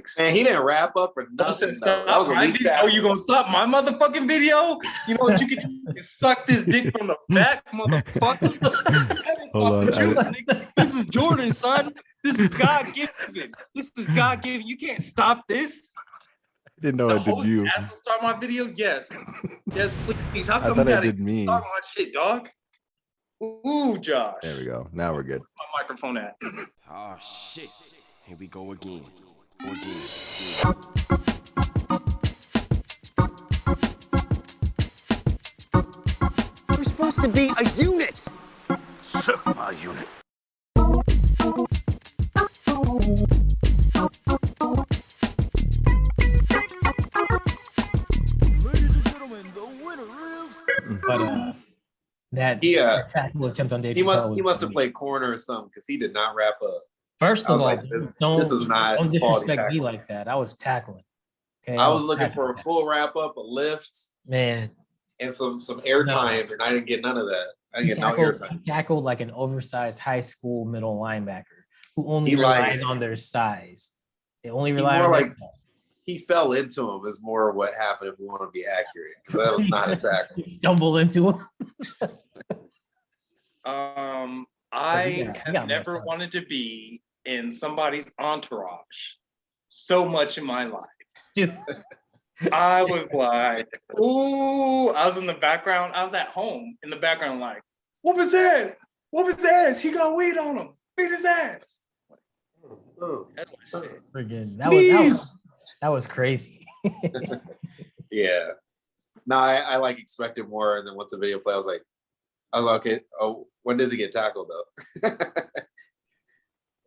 jokes. And he didn't wrap up or nothing. Stop. That was a I weak didn't know you gonna stop my motherfucking video. You know what you can do? You can suck this dick from the back, motherfucker. Hold on. This is Jordan, son. This is God given. This is God given. You can't stop this. I didn't know I did you. Has to start my video. Yes, yes, please. How come I thought you I gotta did me. start my shit, dog? Ooh, Josh. There we go. Now we're good. Where's my microphone at? Oh shit. Here we go again. We're supposed to be a unit. Sigma unit. Ladies and gentlemen, the winner is... But that tackle attempt on Dave he Chappelle must have played corner or something because he did not wrap up. First of all, like, this is not don't quality disrespect me tackling. like that. I was tackling. Okay, I was looking for a full wrap up, a lift, man, and some air time, and I didn't get none of that. I didn't get no air time. He tackled like an oversized high school middle linebacker who only relies on their size. They only rely on their size. He fell into him is more what happened if we want to be accurate, because that was not a tackle. He stumbled into him. I have never wanted to be in somebody's entourage so much in my life. Dude. I was like, ooh, I was in the background. I was at home in the background, like, whoop his ass, whoop his ass. He got weed on him. Beat his ass. Friggin', that was crazy. Yeah. No, I like expected more, and then once the video played, I was like, okay. Oh, when does he get tackled though?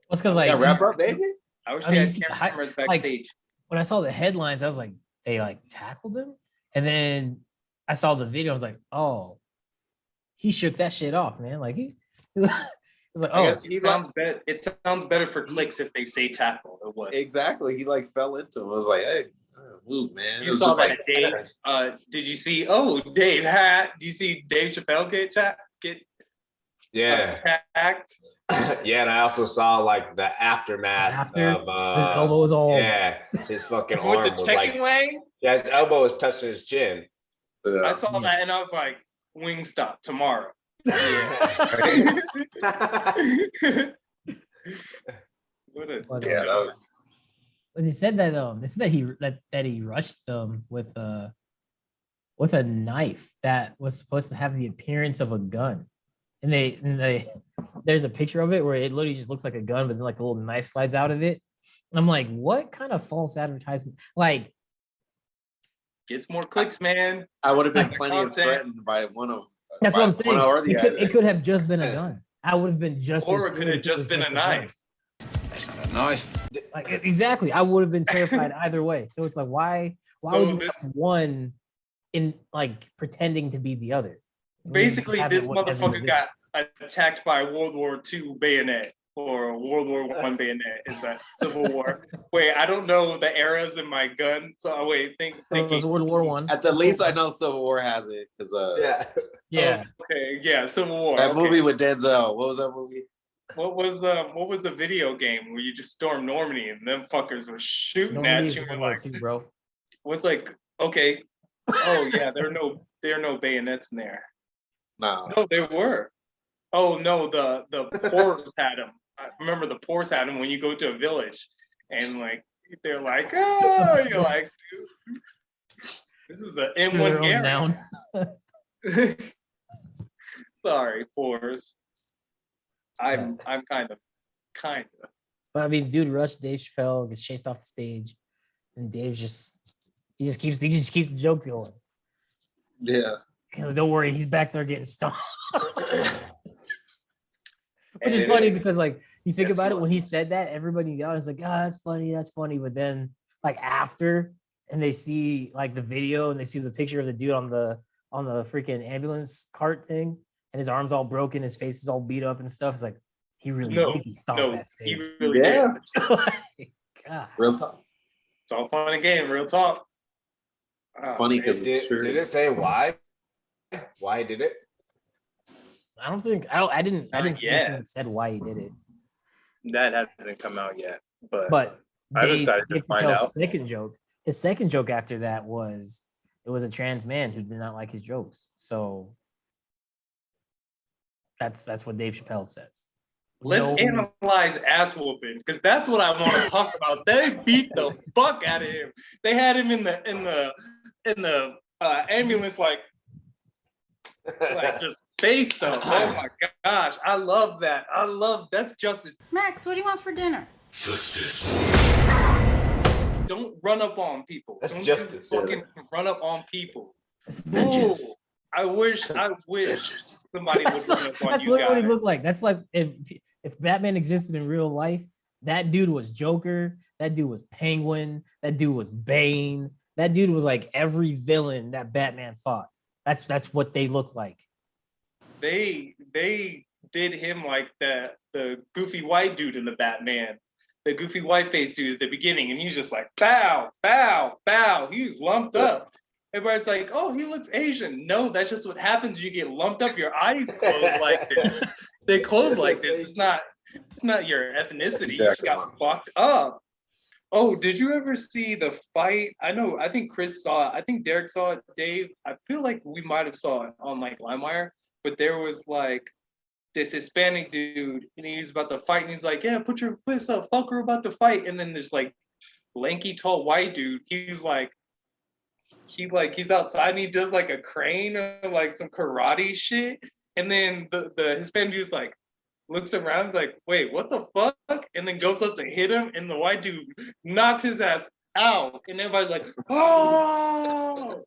What's because like wrap up, baby. I wish they had cameras backstage. When I saw the headlines, I was like, they like tackled him, and then I saw the video. I was like, oh, he shook that shit off, man. Like he was like, oh, it sounds better. It sounds better for clicks if they say tackle. It was exactly. He like fell into him. I was like, hey, move, man. You saw that, Dave. Did you see? Oh, Dave do you see Dave Chappelle get attacked? Yeah, and I also saw like the aftermath of his elbow was all his fucking arm with the was checking like lane. Yeah, his elbow was touching his chin. I saw that and I was like, wing stop tomorrow. When they said that he rushed them with a knife that was supposed to have the appearance of a gun. And they there's a picture of it where it literally just looks like a gun, but then like a little knife slides out of it. And I'm like, what kind of false advertisement? Like, gets more clicks, man. I would have been plenty of threatened by one of. That's what I'm saying. It could have just been a gun. I would have been just. Or it could have just been a knife. That's not a knife. Like exactly, I would have been terrified either way. So it's like, why would you have one in like pretending to be the other? Basically, this motherfucker got attacked by World War II bayonet or World War I bayonet. It's a Civil War. Wait, I don't know the eras in my gun. So wait, it was World War I. At the least, I know Civil War has it because yeah. Okay, yeah, Civil War. That movie with Denzel. What was that movie? What was the video game where you just stormed Normandy and them fuckers were shooting Normandy at you? Like, bro. Was like, okay, oh yeah, there are no bayonets in there. No, there were. Oh no, the poors had them. I remember the poors had them when you go to a village, and like they're like, oh, you're like, dude, this is an M1 Gary. Sorry, poors. I'm kind of. But I mean, dude rushed Dave Chappelle, gets chased off the stage, and Dave just keeps the joke going. Yeah. He's like, don't worry, he's back there getting stoned. Which is funny because like you think about it, when he said that, everybody got is like, that's funny. But then like after, and they see like the video and they see the picture of the dude on the freaking ambulance cart thing, and his arm's all broken, his face is all beat up and stuff. It's like he really did. He stomped that stage. He really did. God. Real talk. It's all fun and game. Real talk. It's funny because it's true. Did it say why? Why he did it? I don't think I didn't see anything that said why he did it. That hasn't come out yet, but I'm excited to Dave find Chappelle's out. second joke. His second joke after that was it was a trans man who did not like his jokes. So that's what Dave Chappelle says. Let's No- analyze ass whooping because that's what I want to talk about. They beat the fuck out of him. They had him in the ambulance like just face them. Oh my gosh, I love that. That's justice. Max, what do you want for dinner? Don't run up on people. That's Don't justice. Fucking run up on people. It's Ooh, vengeance. I wish somebody would run up on That's you literally what he guys. looked like. That's like if Batman existed in real life, that dude was Joker, that dude was Penguin, that dude was Bane, that dude was like every villain that Batman fought. That's what they look like. They did him like the goofy white dude in the Batman, the goofy white face dude at the beginning, and he's just like bow, bow, bow. He was lumped up. Everybody's like, oh, he looks Asian. No, that's just what happens. You get lumped up. Your eyes close like this. They close like this. It's not your ethnicity. You just got fucked up. Oh, did you ever see the fight? I think Chris saw it. I think Derek saw it. Dave, I feel like we might have saw it on like LimeWire, but there was like this Hispanic dude and he's about to fight and he's like, yeah, put your fist up, fuck, we're about to fight. And then this like lanky, tall white dude, he's outside and he does like a crane or like some karate shit. And then the Hispanic dude's like, looks around, is like, wait, what the fuck? And then goes up to hit him, and the white dude knocks his ass out. And everybody's like, oh!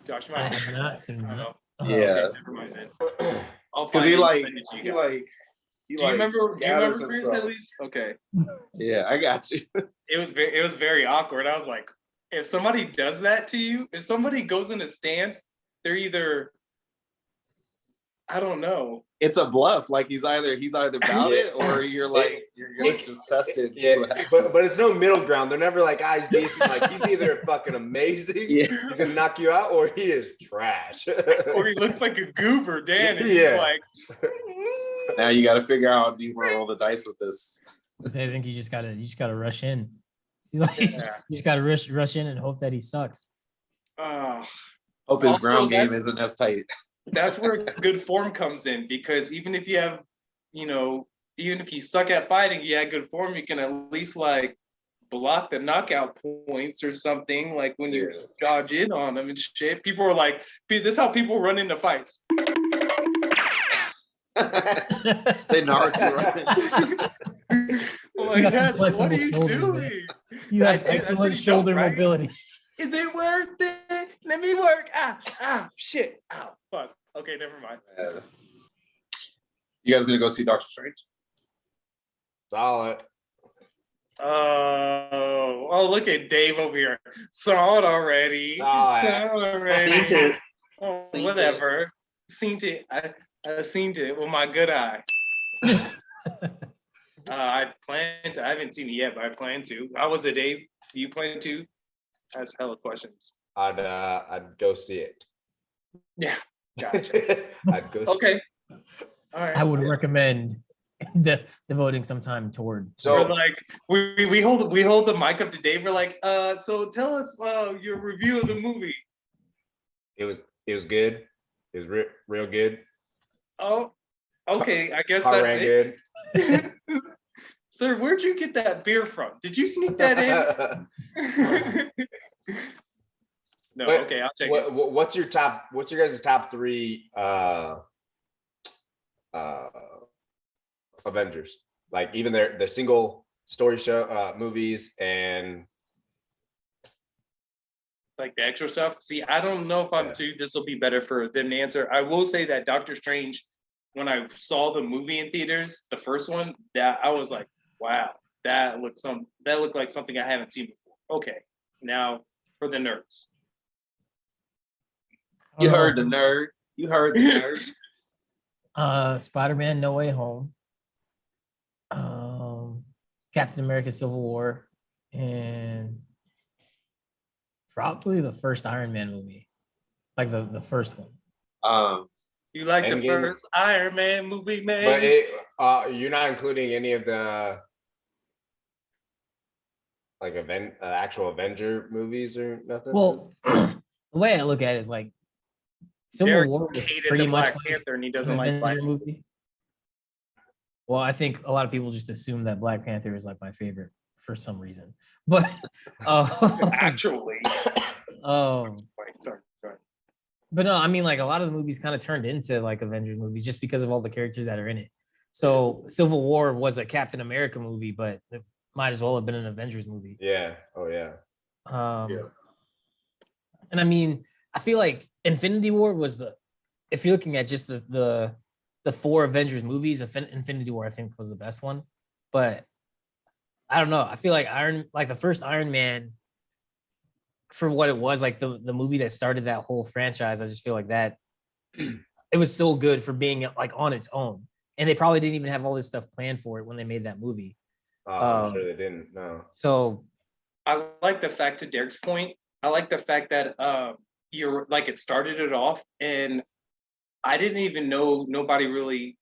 Josh, you I might have not seen I don't know. that. Yeah. Okay, never mind then. I'll Because find he it and like, send it to you he guys. like, he Do you like remember gathers Chris himself. at least? Okay. Yeah, I got you. It was very awkward. I was like, if somebody does that to you, if somebody goes in a stance, they're either, I don't know. It's a bluff. Like he's either about it or you're like you're gonna just test it. And see what happens. but it's no middle ground. They're never like, he's decent. Like he's either fucking amazing, he's gonna knock you out, or he is trash. Or he looks like a goober, Dan, and Yeah. he's like, Now you got to figure out, do you want to roll the dice with this? I think you just gotta rush in. You yeah. just gotta rush in and hope that he sucks. Hope his Also, ground game that's- isn't as tight. That's where good form comes in, because even if you have, even if you suck at fighting, you have good form, you can at least like block the knockout points or something, like when you dodge in on them and shit. People are like, this is how people run into fights. They Naruto right? Oh my You got some God, what are flexible you shoulders, man. doing? You have That's excellent pretty shoulder dope, right? mobility. Is it worth it? Let me work. Shit. Ow, fuck. Okay, never mind. You guys gonna go see Doctor Strange? Solid. Oh, look at Dave over here. Saw it already. Oh, Saw it already. Seen it. Oh, Seen whatever. Seen it. I seen it with my good eye. I haven't seen it yet, but I plan to. How was it, Dave? Do you plan to? That's hella questions. I'd go see it. Yeah, gotcha. I'd go. See Okay. it. All right. I would recommend devoting some time toward. We're So like we hold the mic up to Dave. We're like, so tell us your review of the movie. it was good. It was real good. Oh, okay. I guess Car that's ran it. good. Sir, where'd you get that beer from? Did you sneak that in? No, What- okay, I'll check it. What's your guys' top three Avengers? Like even their single story show movies and Like the extra stuff. See, I don't know if I'm Yeah. too. This will be better for them to answer. I will say that Doctor Strange, when I saw the movie in theaters, the first one, that I was like, wow, that looked like something I haven't seen before. Okay, now for the nerds. You heard the nerd. You heard the nerd. Spider-Man: No Way Home, Captain America: Civil War, and probably the first Iron Man movie, like the first one. You like the Endgame. first Iron Man movie, man? but you're not including any of the like actual Avenger movies or nothing? Well, the way I look at it is like Civil Derek War was hated pretty the much Black like Panther and he an doesn't like Black Avenger movie. Well, I think a lot of people just assume that Black Panther is like my favorite for some reason, but actually. Sorry. But no, I mean, like a lot of the movies kind of turned into like Avengers movies just because of all the characters that are in it. So Civil War was a Captain America movie, but it might as well have been an Avengers movie. Yeah. Oh yeah. And I mean, I feel like Infinity War was if you're looking at just the 4 Avengers movies, Infinity War I think was the best one. But I don't know. I feel like the first Iron Man, for what it was, like the movie that started that whole franchise, I just feel like that it was so good for being like on its own. And they probably didn't even have all this stuff planned for it when they made that movie. I'm sure they didn't. No. So I like the fact, to Derek's point, I like the fact that you're like, it started it off, and I didn't even know nobody really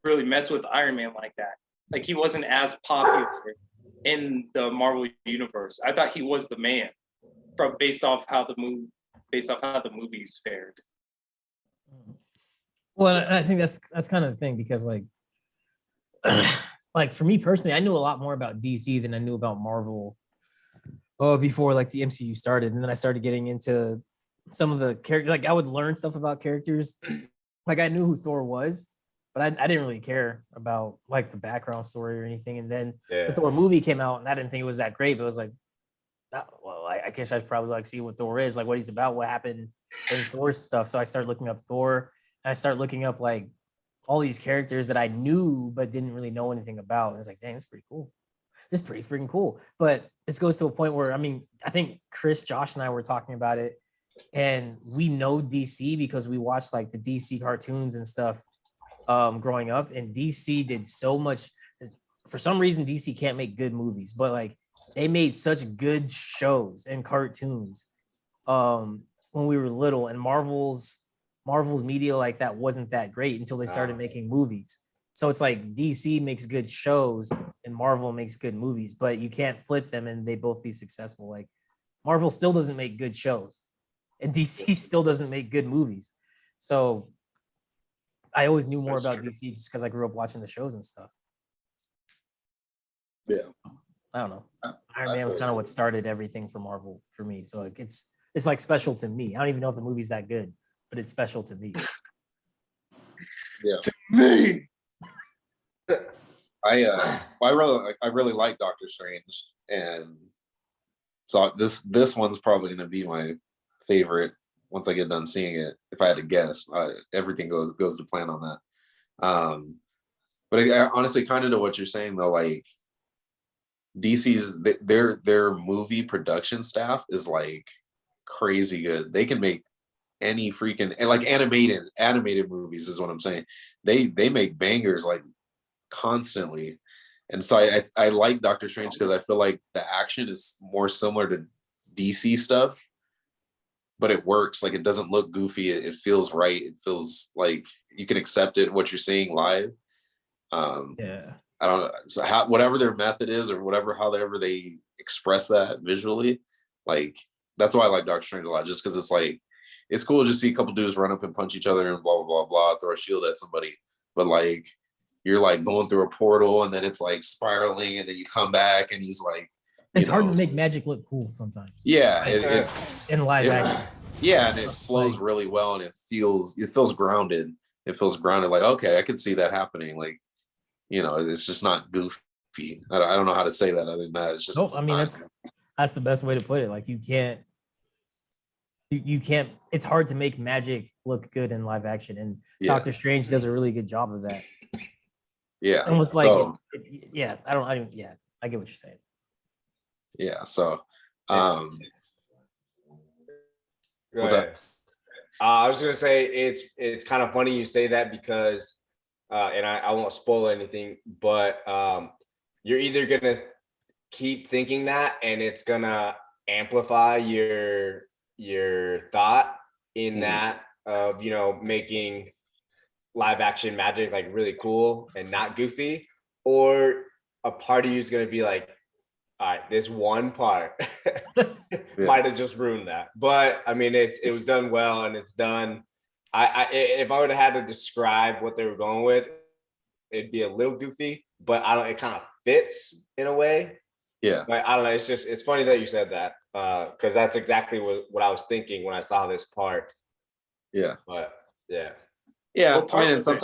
messed with Iron Man like that. Like, he wasn't as popular in the Marvel universe. I thought he was the man based off how the movies fared. well, I think that's kind of the thing, because like like for me personally, I knew a lot more about DC than I knew about Marvel before like the MCU started. And then I started getting into some of the characters. Like I would learn stuff about characters. Like I knew who Thor was, but I didn't really care about like the background story or anything. And then the Thor movie came out, and I didn't think it was that great, but it was like, well, I guess I should probably like see what Thor is, like what he's about, what happened in Thor's stuff. So I started looking up Thor, and I started looking up like all these characters that I knew but didn't really know anything about. And it's like, dang, it's pretty cool. It's pretty freaking cool. But this goes to a point where, I mean, I think Chris, Josh, and I were talking about it, and we know DC because we watched like the DC cartoons and stuff growing up, and DC did so much. For some reason, DC can't make good movies, but like they made such good shows and cartoons when we were little, and Marvel's media like that wasn't that great until they started making movies. So it's like DC makes good shows and Marvel makes good movies, but you can't flip them and they both be successful. Like Marvel still doesn't make good shows and DC still doesn't make good movies. So I always knew more about DC just because I grew up watching the shows and stuff. Yeah. I don't know. Iron Man was kind of what started everything for Marvel for me. So like it's like special to me. I don't even know if the movie's that good, but it's special to me. Yeah. To me. I really like Doctor Strange, and so this one's probably going to be my favorite once I get done seeing it. If I had to guess, everything goes to plan on that. But I honestly, kind of to what you're saying though, like DC's their movie production staff is like crazy good. They can make any freaking, and like animated movies is what I'm saying. They make bangers like constantly. And so I like Doctor Strange because I feel like the action is more similar to DC stuff, but it works. Like it doesn't look goofy. It feels right. It feels like you can accept it, what you're seeing live. Yeah. I don't know. So whatever their method is, or however they express that visually, like that's why I like Doctor Strange a lot, just because it's like it's cool to just see a couple dudes run up and punch each other and blah blah blah blah, throw a shield at somebody. But like you're like going through a portal and then it's like spiraling and then you come back and he's like, it's hard to make magic look cool sometimes. Yeah, in live action. Yeah, and it flows really well and it feels grounded. It feels grounded. Like okay, I could see that happening. Like it's just not goofy. I don't know how to say that other than that. It's just. I mean that's the best way to put it. Like you can't. It's hard to make magic look good in live action, and Doctor Strange does a really good job of that. Yeah, almost like I get what you're saying. Yeah, so what's that? I was gonna say it's kind of funny you say that because and I won't spoil anything, but you're either gonna keep thinking that and it's gonna amplify your thought in that of making live action magic like really cool and not goofy, or a part of you is going to be like, all right, this one part might have just ruined that. But I mean, it was done well, and it's done. If I would have had to describe what they were going with, it'd be a little goofy, but it kind of fits in a way. Yeah. But I don't know. It's funny that you said that because that's exactly what I was thinking when I saw this part. Yeah. But yeah. Yeah. What part I mean, was it?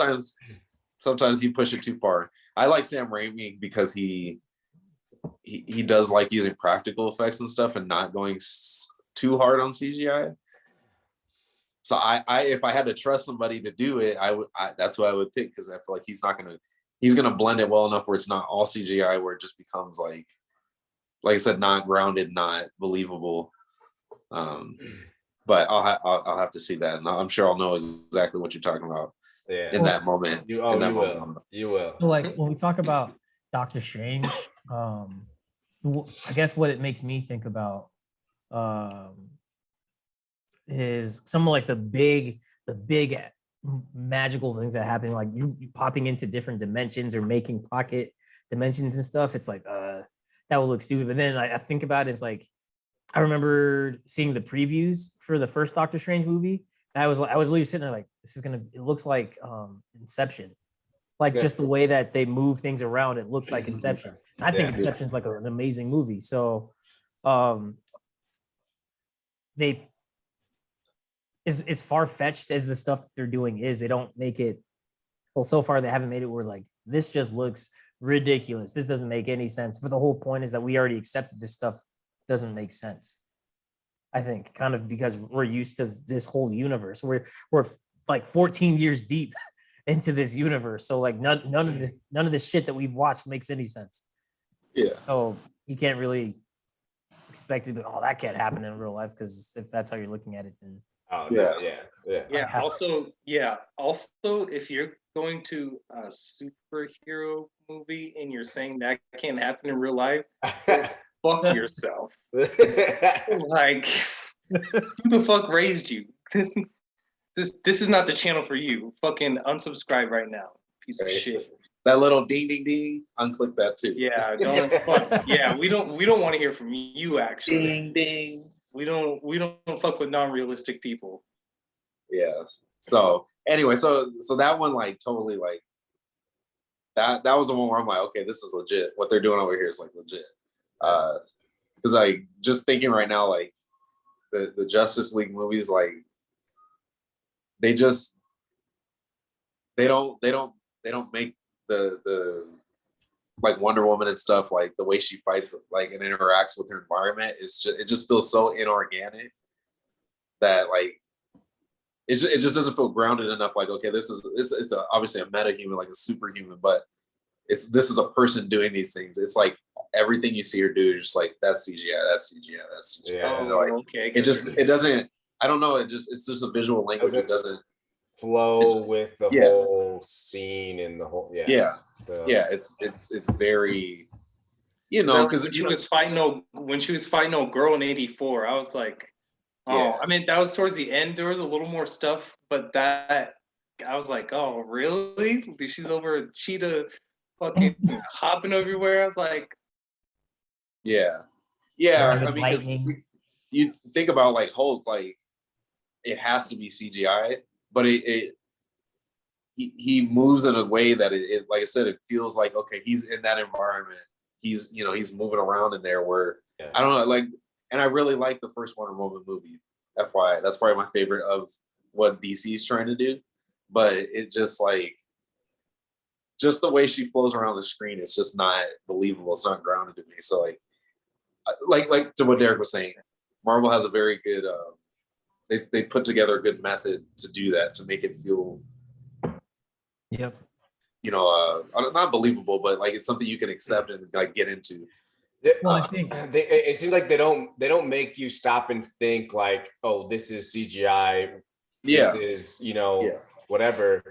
sometimes you push it too far. I like Sam Raimi because he does like using practical effects and stuff and not going too hard on CGI. So I if I had to trust somebody to do it, that's who I would pick, because I feel like he's gonna blend it well enough where it's not all CGI, where it just becomes like I said, not grounded, not believable. But I'll have to see that, and I'm sure I'll know exactly what you're talking about. Yeah. In that moment. You Moment. will. So like when we talk about Doctor Strange, I guess what it makes me think about is some of like the big magical things that happen, like you popping into different dimensions or making pocket dimensions and stuff. It's like that would look stupid. But then I think about it, it's like I remember seeing the previews for the first Doctor Strange movie, and I was literally sitting there like, it looks like Inception. Like just the way that they move things around, it looks like Inception. And I think Inception's like an amazing movie. So as far-fetched as the stuff they're doing is, they don't make it, well, so far they haven't made it where like this just looks ridiculous. This doesn't make any sense. But the whole point is that we already accepted this stuff doesn't make sense. I think kind of because we're used to this whole universe. We're like 14 years deep into this universe. So like none of this shit that we've watched makes any sense. Yeah. So you can't really expect it, but that can't happen in real life, because if that's how you're looking at it, then Also, if you're going to a superhero movie and you're saying that can't happen in real life, fuck yourself. Like, who the fuck raised you? This is not the channel for you. Fucking unsubscribe right now, piece of shit. That little ding ding ding, unclick that too. Yeah, don't fuck. Yeah, we don't want to hear from you, actually. Ding ding. We don't fuck with non-realistic people. Yeah. So anyway, so that one, like, totally, like, that was the one where I'm like, okay, this is legit. What they're doing over here is like legit. Because like, just thinking right now, like the Justice League movies, like they don't make the like Wonder Woman and stuff, like the way she fights, like, and interacts with her environment, it just feels so inorganic that like it just doesn't feel grounded enough. Like, okay, it's obviously a meta-human, like a superhuman, but this is a person doing these things. It's like everything you see her do is just like, that's CGI, that's CGI, that's CGI. Yeah. Like, Okay. it doesn't, I don't know, it's just a visual language. It doesn't flow with the whole scene and the whole it's very, you know, because when she was fighting old girl in '84, I was like, I mean, that was towards the end. There was a little more stuff, but that I was like, oh, really? She's over a cheetah fucking hopping everywhere. I was like, I mean, because you think about like Hulk, like it has to be CGI, but he moves in a way that it like I said, it feels like, okay, he's in that environment. He's moving around in there where I don't know, like, and I really like the first Wonder Woman movie. FYI, that's probably my favorite of what DC's trying to do. But it just like, just the way she flows around the screen, it's just not believable. It's not grounded to me. So like to what Derek was saying, Marvel has a very good they put together a good method to do that, to make it feel not believable, but like it's something you can accept and like get into. Well, I think it seems like they don't make you stop and think like, oh, this is CGI. This is whatever.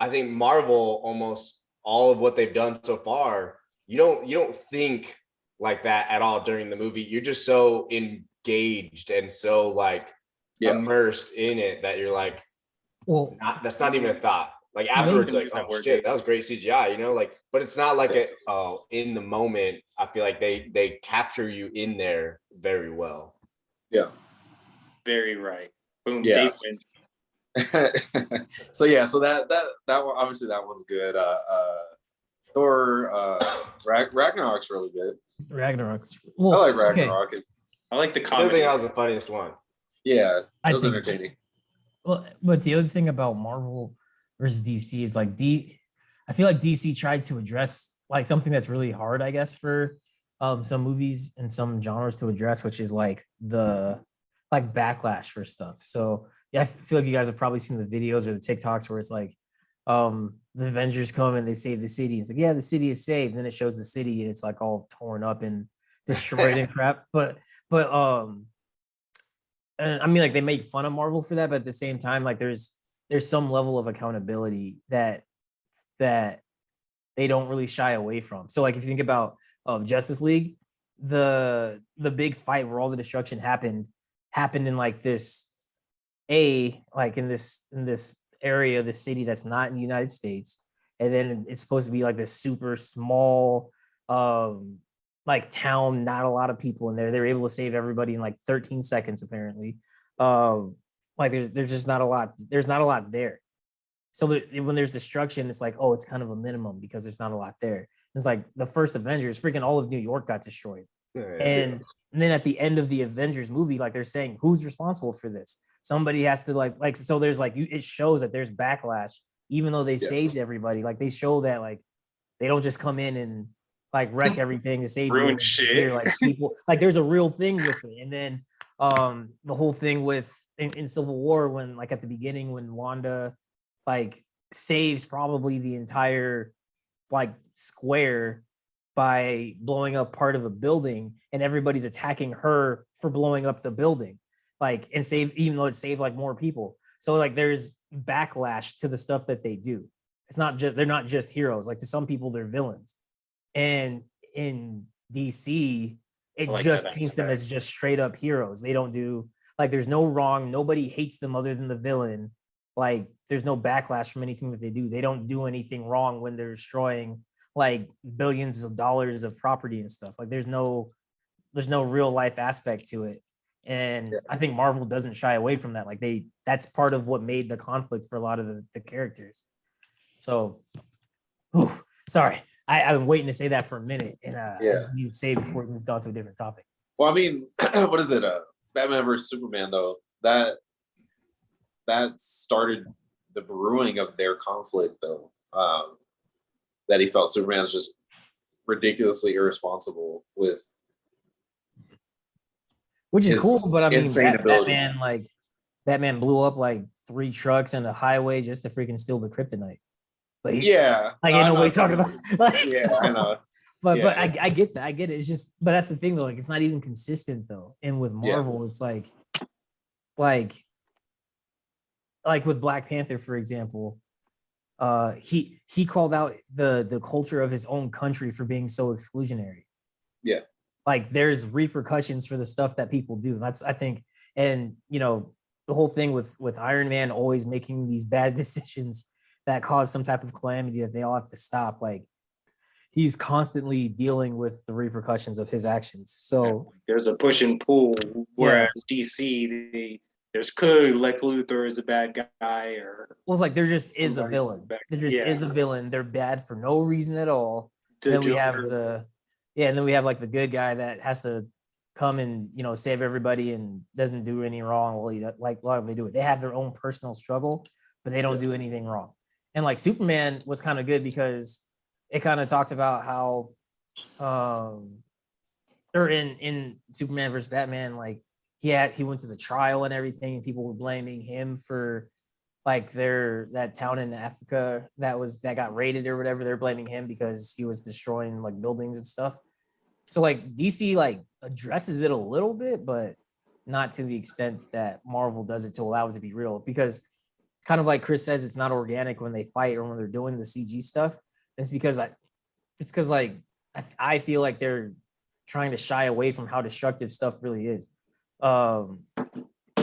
I think Marvel, almost all of what they've done so far, you don't think like that at all during the movie. You're just so engaged and so like immersed in it that you're like, well, that's not even a thought. Like afterwards, know, like, use that oh word. shit, that was great CGI, you know, like, but it's not like in the moment. I feel like they capture you in there very well. Yeah. Very right. Boom. Yeah. Dave wins. So yeah, so that one, obviously that one's good. Thor Ragnarok's really good. Ragnarok's. I Well, like okay. Ragnarok. I like the I still comedy. think that was the funniest one. Yeah, it I was think- entertaining. Well, but the other thing about Marvel versus DC is like I feel like DC tried to address like something that's really hard, I guess, for some movies and some genres to address, which is like the like backlash for stuff. So yeah, I feel like you guys have probably seen the videos or the TikToks where it's like the Avengers come and they save the city. It's like, yeah, the city is saved. And then it shows the city and it's like all torn up and destroyed and crap. But and I mean, like they make fun of Marvel for that, but at the same time, like there's some level of accountability that they don't really shy away from. So like if you think about Justice League, the big fight where all the destruction happened in like this like in this area of the city that's not in the United States, and then it's supposed to be like this super small like town, not a lot of people in there. They're able to save everybody in like 13 seconds apparently. Like there's just not a lot. There's not a lot there. So when there's destruction, it's like, oh, it's kind of a minimum because there's not a lot there. It's like the first Avengers, freaking all of New York got destroyed. And then at the end of the Avengers movie, like they're saying, who's responsible for this? Somebody has to like so there's like it shows that there's backlash, even though they saved everybody. Like they show that like they don't just come in and like wreck everything to save Ruin you. shit. Like people, like there's a real thing with it. And then the whole thing with in Civil War, when like at the beginning when Wanda like saves probably the entire like square by blowing up part of a building, and everybody's attacking her for blowing up the building, like and save, even though it saved like more people. So like there's backlash to the stuff that they do. It's not just, they're not just heroes. Like to some people they're villains. And in DC, it I like just that paints them aspect. as just straight up heroes. They don't do like, there's no wrong. Nobody hates them other than the villain. Like there's no backlash from anything that they do. They don't do anything wrong when they're destroying like billions of dollars of property and stuff. Like there's no real life aspect to it. And I think Marvel doesn't shy away from that. Like that's part of what made the conflict for a lot of the characters. So, sorry. I've been waiting to say that for a minute, and I just need to say it before we move on to a different topic. Well, I mean, what is it? Batman versus Superman, though. That started the brewing of their conflict, though. That he felt Superman's just ridiculously irresponsible with, which is his cool. But I mean, insane ability. Batman blew up like 3 trucks and a highway just to freaking steal the kryptonite. But like ain't nobody talking about. Like, yeah, so, I know. But Yeah. I get that. I get it. It's just, but that's the thing though. Like it's not even consistent though. And with Marvel, it's like with Black Panther, for example, he called out the culture of his own country for being so exclusionary. Yeah. Like there's repercussions for the stuff that people do. That's, I think, and you know, the whole thing with Iron Man always making these bad decisions that cause some type of calamity that they all have to stop. Like he's constantly dealing with the repercussions of his actions. So there's a push and pull, whereas DC, there's clearly Lex Luthor is a bad guy, or well, it's like there just is a somebody's villain. bad- There just is a villain. They're bad for no reason at all. The Then we have Joker. and then we have like the good guy that has to come and save everybody and doesn't do any wrong. Well, like a lot of them do it. They have their own personal struggle, but they don't do anything wrong. And like Superman was kind of good because it kind of talked about how, or in Superman versus Batman, like he went to the trial and everything, and people were blaming him for like that town in Africa that got raided or whatever. They're blaming him because he was destroying like buildings and stuff. So like DC like addresses it a little bit, but not to the extent that Marvel does it to allow it to be real. Because kind of like Chris says, it's not organic when they fight or when they're doing the CG stuff. It's because I feel like they're trying to shy away from how destructive stuff really is.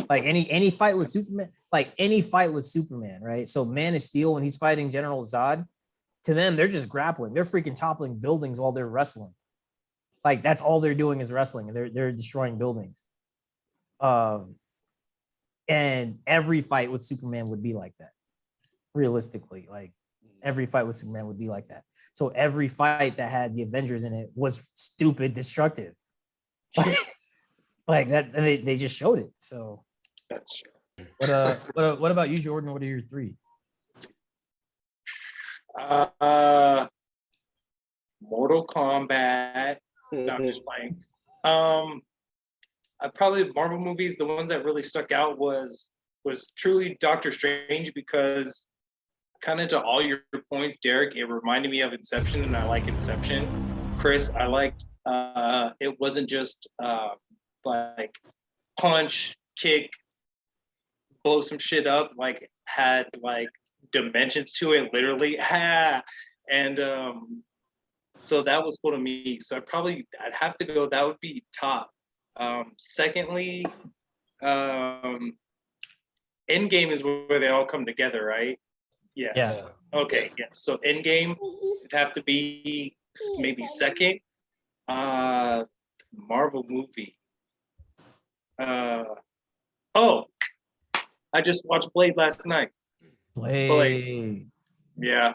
Like any fight with Superman, right? So Man of Steel, when he's fighting General Zod, to them, they're just grappling. They're freaking toppling buildings while they're wrestling. Like that's all they're doing is wrestling, and they're destroying buildings. And every fight with Superman would be like that. Realistically, like every fight with Superman would be like that. So every fight that had the Avengers in it was stupid, destructive. Like that, they just showed it. So That's true. what about you, Jordan? What are your three? Mortal Kombat. No, I'm just playing. I probably Marvel movies. The ones that really stuck out was truly Doctor Strange, because kind of to all your points, Derek, it reminded me of Inception, and I like Inception. Chris, I liked it wasn't just like punch, kick, blow some shit up, like had like dimensions to it, literally. And so that was cool to me. So I'd have to go, that would be top. Secondly, Endgame is where they all come together, right? Yes. Yeah. Okay, yes. So Endgame would have to be maybe second. Marvel movie. Oh, I just watched Blade last night. Blade. Yeah.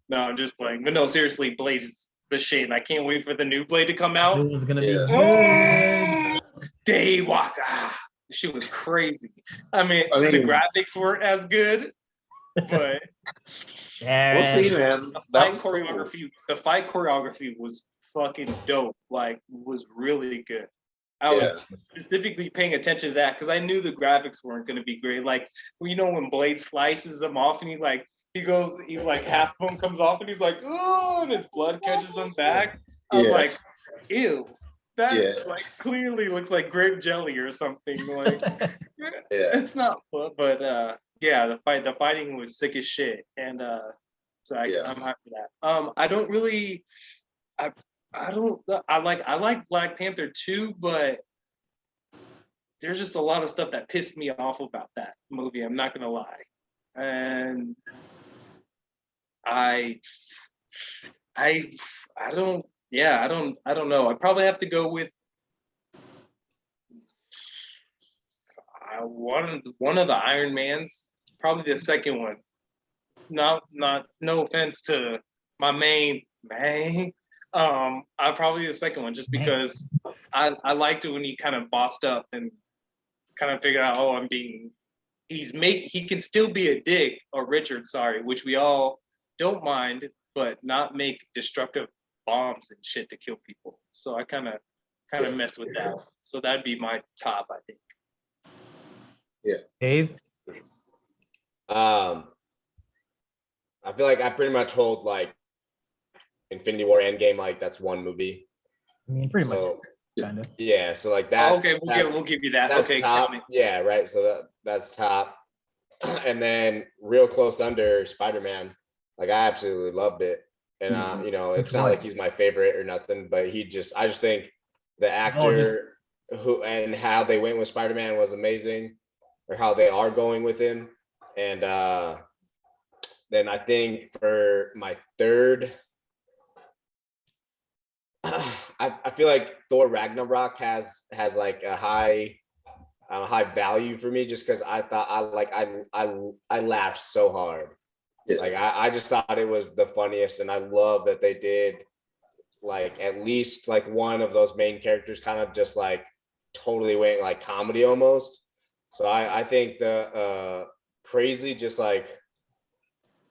No, I'm just playing. But no, seriously, Blade is the shit. And I can't wait for the new Blade to come out. New one's gonna be Oh, Daywalker. She was crazy. I mean, the graphics weren't as good, but We'll see, man. The fight choreography was fucking dope. Like, was really good. I was specifically paying attention to that because I knew the graphics weren't going to be great. Like, you know, when Blade slices them off and he like half of him comes off and he's like, oh, and his blood catches him back. I was like, ew, that like clearly looks like grape jelly or something. Like, it's not fun, but yeah, the fighting was sick as shit, and so I'm happy for that. I don't really, I like Black Panther too, but there's just a lot of stuff that pissed me off about that movie. I'm not gonna lie, and I don't know. I probably have to go with one of the Iron Mans, probably the second one. No offense to my main. I probably the second one just because I liked it when he kind of bossed up and kind of figured out, he can still be a dick, or Richard, sorry, which we all don't mind, but not make destructive bombs and shit to kill people. So I kind of mess with that. So that'd be my top, I think. Yeah. Dave? I feel like I pretty much hold like Infinity War Endgame, like that's one movie. I mean, pretty much, kind of. Yeah, so like that. Okay, we'll give you that. That's okay, top. Yeah, right. So that's top. And then real close under Spider-Man. Like I absolutely loved it. And you know, it's not like he's my favorite or nothing, but I just think the actor who and how they went with Spider-Man was amazing, or how they are going with him. And then I think for my third, I feel like Thor Ragnarok has like a high value for me, just because I thought I laughed so hard. Yeah. Like I just thought it was the funniest, and I love that they did like at least like one of those main characters kind of just like totally went like comedy almost. So I think the crazy, just like,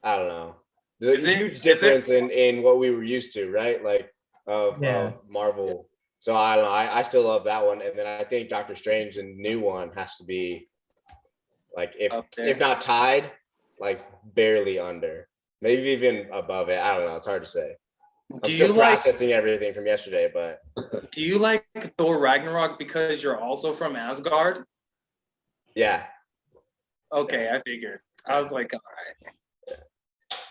I don't know, there's a huge difference in what we were used to, right? Like of Marvel. So I don't know, I still love that one. And then I think Doctor Strange, the new one, has to be like, if not tied, like barely under, maybe even above it. I don't know, it's hard to say. I'm still processing everything from yesterday, but do you like Thor Ragnarok because you're also from Asgard? Yeah. Okay, I figured. I was like, all right.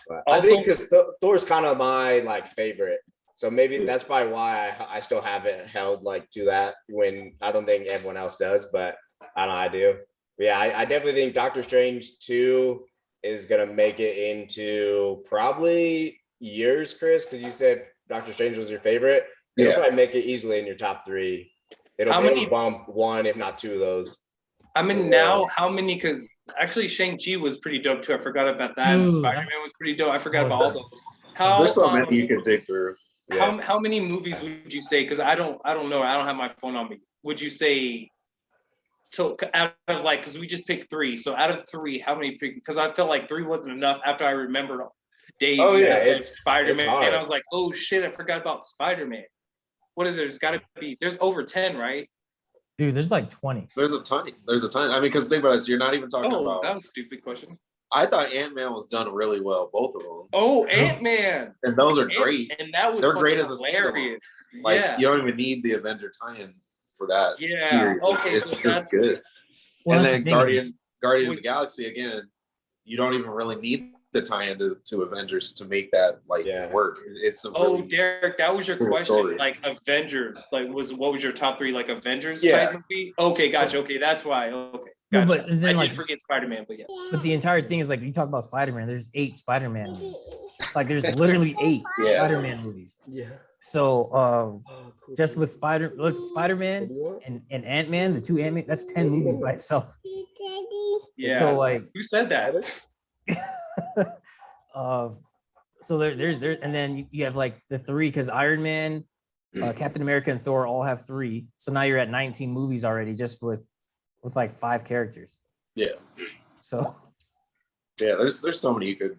But I think because Thor's kind of my like favorite, so maybe that's probably why I still have it held like to that, when I don't think everyone else does. But I don't know, I do. But yeah, I definitely think Doctor Strange 2 is gonna make it into probably yours, Chris, because you said Doctor Strange was your favorite. It'll probably make it easily in your top 3. It'll bump 1, if not 2 of those. I mean, now how many? Because actually, Shang-Chi was pretty dope too. I forgot about that. And Spider-Man was pretty dope. I forgot about all those. There's so many you could dig through. How many movies would you say? Because I don't know. I don't have my phone on me. Would you say? So out of like, because we just picked 3. So out of 3, how many? Because I felt like 3 wasn't enough after I remembered Dave. Oh yeah, it's Spider-Man, and I was like, oh shit, I forgot about Spider-Man. What is there? There's got to be. There's over 10, right? Dude, there's like 20. There's a ton. I mean, because think about it, you're not even talking about. That was a stupid question. I thought Ant-Man was done really well, both of them. Oh, Ant-Man. And those are great. And that was great as hilarious. Like you don't even need the Avenger tie-in for that series. Okay, it's just good. Well, and then Guardian of the Galaxy again, you don't even really need the tie-in to Avengers to make that work. It's a really Derek, that was your cool question. story. Like Avengers, what was your top 3 like Avengers type movie? Okay, gotcha. Okay, that's why. Okay. Gotcha. But then, I did forget Spider-Man, but yes. But the entire thing is like, you talk about Spider-Man, there's 8 Spider-Man movies. Like there's literally 8 Spider-Man movies. Yeah. So just with Spider-Man and Ant-Man, the 2 Ant-Man, that's 10 movies by itself. Yeah. So like, who said that? So there's and then you have like the 3, because Iron Man, Captain America, and Thor all have 3. So now you're at 19 movies already, just with like 5 characters. Yeah. So yeah, there's so many you could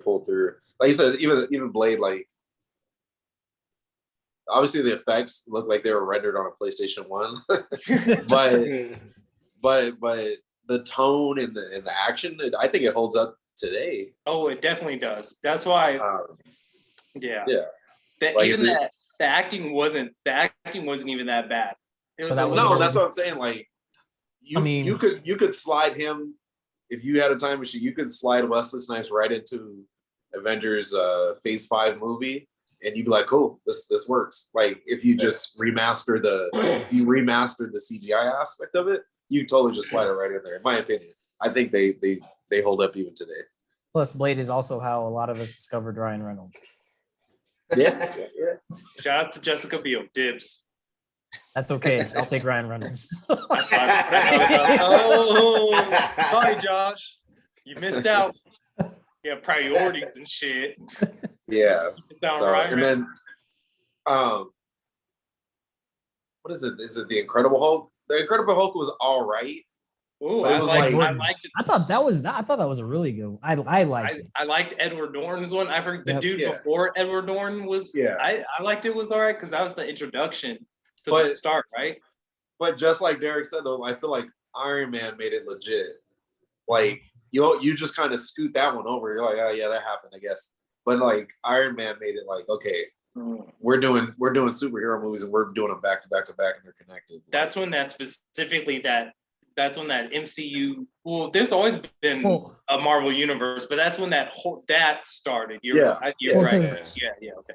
pull through. Like you said, even Blade, like obviously the effects look like they were rendered on a PlayStation 1, but the tone and the action, I think it holds up today. Oh, it definitely does. That's why. Yeah. The acting wasn't even that bad. It was that's what I'm saying. Like you could slide him, if you had a time machine, you could slide Wesley Snipes right into Avengers Phase 5 movie, and you'd be like, cool, this works. Like if you just remastered the CGI aspect of it, you totally just slide it right in there. In my opinion, I think they hold up even today. Plus, Blade is also how a lot of us discovered Ryan Reynolds. Yeah. Shout out to Jessica Biel. Dibs. That's okay. I'll take Ryan Reynolds. Oh, sorry, Josh. You missed out. You have priorities and shit. Yeah. Right, and then, what is it? Is it the Incredible Hulk? The Incredible Hulk was all right. Ooh, I liked it. I thought that was a really good one. I liked it. I liked Edward Norton's one. I heard the dude before Edward Norton was. Yeah. I liked it was all right because that was the introduction to the start, right? But just like Derek said, though, I feel like Iron Man made it legit. Like you just kind of scoot that one over. You're like, oh yeah, that happened, I guess. But like Iron Man made it like, okay, we're doing superhero movies and we're doing them back to back to back, and they're connected. That's when that MCU. Well, there's always been a Marvel universe, but that's when that started. You're right. Yeah. Okay.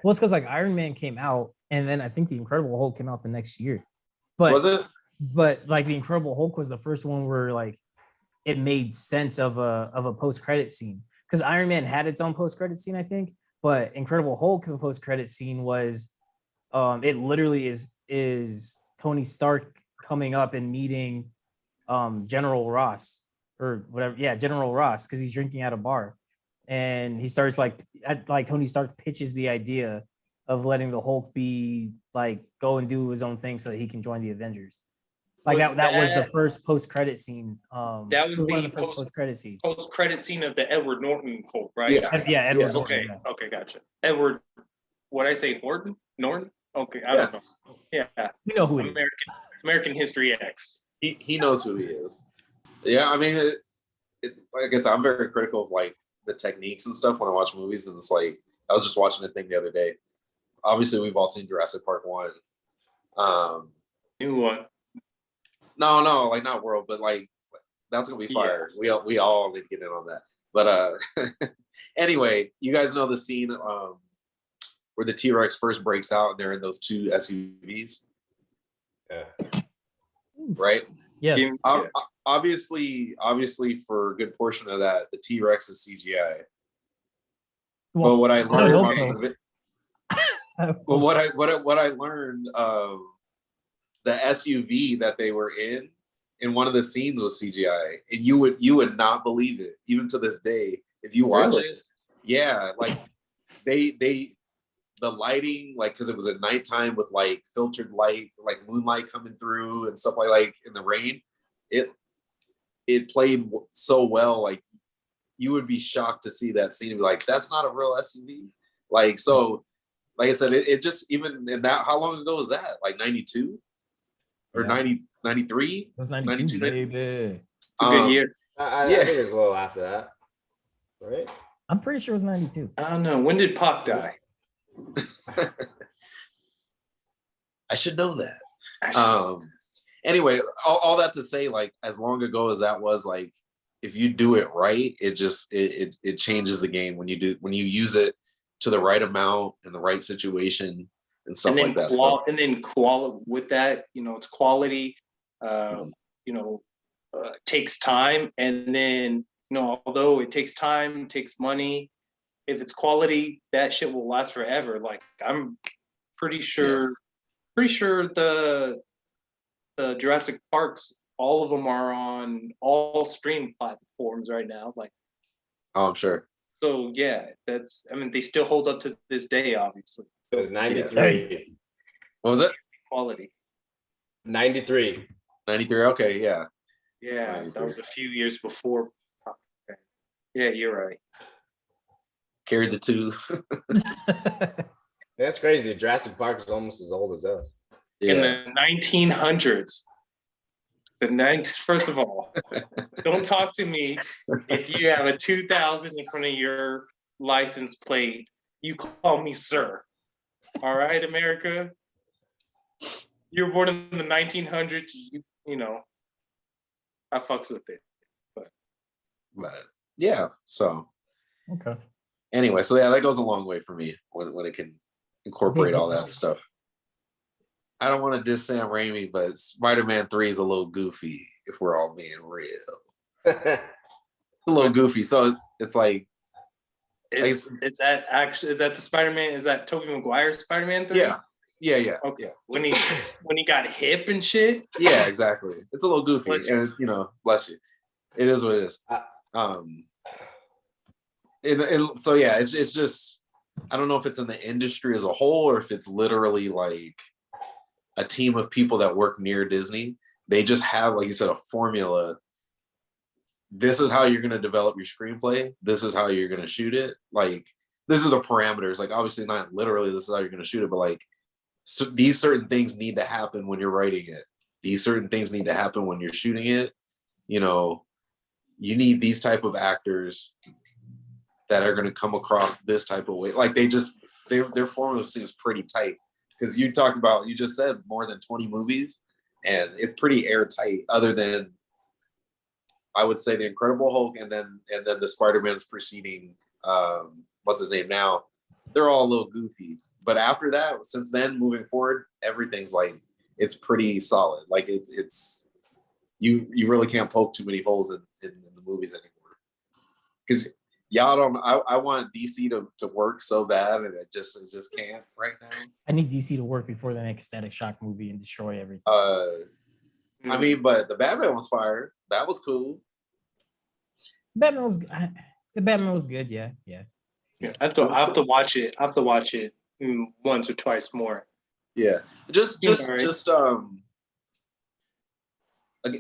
Well, it's because like Iron Man came out, and then I think the Incredible Hulk came out the next year. But was it? But like the Incredible Hulk was the first one where like it made sense of a post-credit scene, because Iron Man had its own post-credit scene, I think, but Incredible Hulk, the post-credit scene was it literally is Tony Stark coming up and meeting General Ross or whatever. Yeah, General Ross, because he's drinking at a bar, and he starts like Tony Stark pitches the idea of letting the Hulk be like go and do his own thing so that he can join the Avengers. Like that was the first post-credit scene. That was one the of the first post-credit scenes. Post-credit scene of the Edward Norton Hulk, right? Yeah, Edward Norton. Okay, gotcha. Edward, what did I say? Norton? Okay, I don't know. Yeah. You know who it is. American History X. He knows who he is. Yeah, I mean, like I said, I'm very critical of like the techniques and stuff when I watch movies, and it's like I was just watching a thing the other day. Obviously, we've all seen Jurassic Park 1. New one. No, like not World, but like that's gonna be fire. Yeah. We all need to get in on that. But anyway, you guys know the scene where the T-Rex first breaks out and they're in those 2 SUVs. Yeah. Right? Yeah. Obviously, for a good portion of that, the T-Rex is CGI. Well, But what I don't learned hope watching so. the but what I learned, the SUV that they were in one of the scenes was CGI, and you would not believe it, even to this day, if you watch Really? it. Yeah, like they the lighting, like, because it was at nighttime with like filtered light, like moonlight coming through and stuff like in the rain. It played so well, like you would be shocked to see that scene and be like, that's not a real SUV. Like, so like I said, it just, even in that, how long ago was that? Like 92 or Yeah. 90, 93? It was 92, 92. baby. It's a good year. I Yeah. think it's a little after that, right? I'm pretty sure it was 92. I don't know. When did Pac die? I should know that. Anyway, all that to say, like, as long ago as that was, like, if you do it right, it just it changes the game when you use it to the right amount in the right situation and stuff like that. And then quality with that, it's quality. Takes time, and then although it takes time, takes money. If it's quality, that shit will last forever. Like, I'm pretty sure the Jurassic Parks, all of them are on all stream platforms right now. Like, Oh, I'm sure. so yeah, they still hold up to this day, obviously. It was 93. What was it? Quality. 93. 93. Okay, yeah. Yeah, 93. that was a few years before. Yeah, you're right. Carried the two. That's crazy. Jurassic Park is almost as old as us. Yeah. In the 1900s. First of all, don't talk to me if you have a 2000 in front of your license plate. You call me sir. All right, America? You were born in the 1900s. I fucks with it. But yeah, so Okay. anyway, so yeah, that goes a long way for me when it can incorporate all that stuff. I don't want to diss Sam Raimi, but Spider-Man 3 is a little goofy, if we're all being real. It's a little goofy. So it's like, Is that the Spider-Man? Is that Tobey Maguire's Spider-Man 3? yeah. Okay. Yeah. When he got hip and shit. Yeah, exactly. It's a little goofy, Bless and bless you. It is what it is. So yeah, it's just, I don't know if it's in the industry as a whole or if it's literally like a team of people that work near Disney. They just have, like you said, a formula. This is how you're going to develop your screenplay. This is how you're going to shoot it. Like, this is the parameters. Like, obviously not literally this is how you're going to shoot it, but like, so these certain things need to happen when you're writing it. These certain things need to happen when you're shooting it. You need these type of actors that are going to come across this type of way. Like, their formula seems pretty tight. Because you just said more than 20 movies, and it's pretty airtight, other than, I would say, the Incredible Hulk, and then the Spider-Man's preceding, what's his name now? They're all a little goofy. But after that, since then, moving forward, everything's like, it's pretty solid. Like, it's you really can't poke too many holes in the movies anymore. Because y'all don't. I want DC to work so bad, and it just can't right now. I need DC to work before the next Static Shock movie and destroy everything. I mean, but the Batman was fire. That was cool. The Batman was good. Yeah. Yeah, I have to watch it. I have to watch it once or twice more. Yeah, just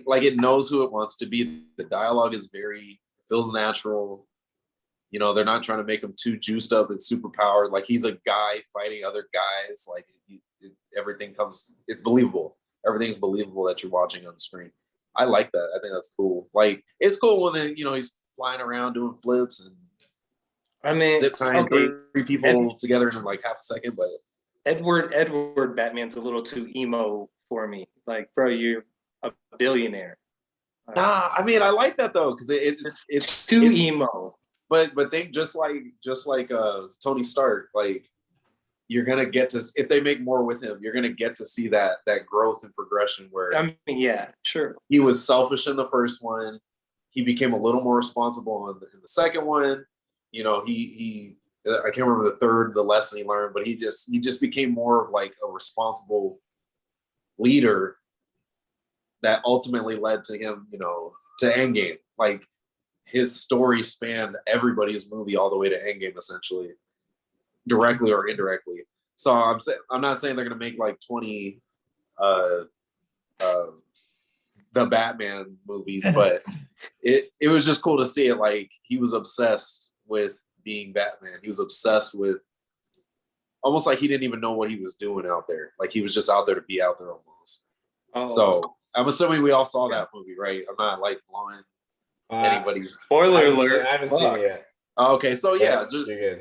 like, it knows who it wants to be. The dialogue is feels natural. They're not trying to make him too juiced up and super powered. Like, he's a guy fighting other guys. Like, it's believable. Everything's believable that you're watching on the screen. I like that. I think that's cool. Like, it's cool when he's flying around doing flips and zip tying three people together in like half a second. But Edward Batman's a little too emo for me. Like, bro, you're a billionaire. I mean, I like that though, because it's too emo. But think just like Tony Stark, like, you're gonna get to, if they make more with him, you're gonna get to see that growth and progression where I mean, yeah, sure. he was selfish in the first one. He became a little more responsible in the second one. You know, he I can't remember the lesson he learned, but he just became more of like a responsible leader that ultimately led to him, you know, to Endgame. Like his story spanned everybody's movie all the way to Endgame, essentially, directly or indirectly. So I'm not saying they're gonna make like 20 the Batman movies, but it was just cool to see it. Like he was obsessed with being Batman. He was obsessed with, almost like he didn't even know what he was doing out there. Like he was just out there to be out there almost. Oh. So I'm assuming we all saw that movie, right? I'm not like blowing anybody's Spoiler alert. I haven't seen it yet. Okay, so yeah, just You're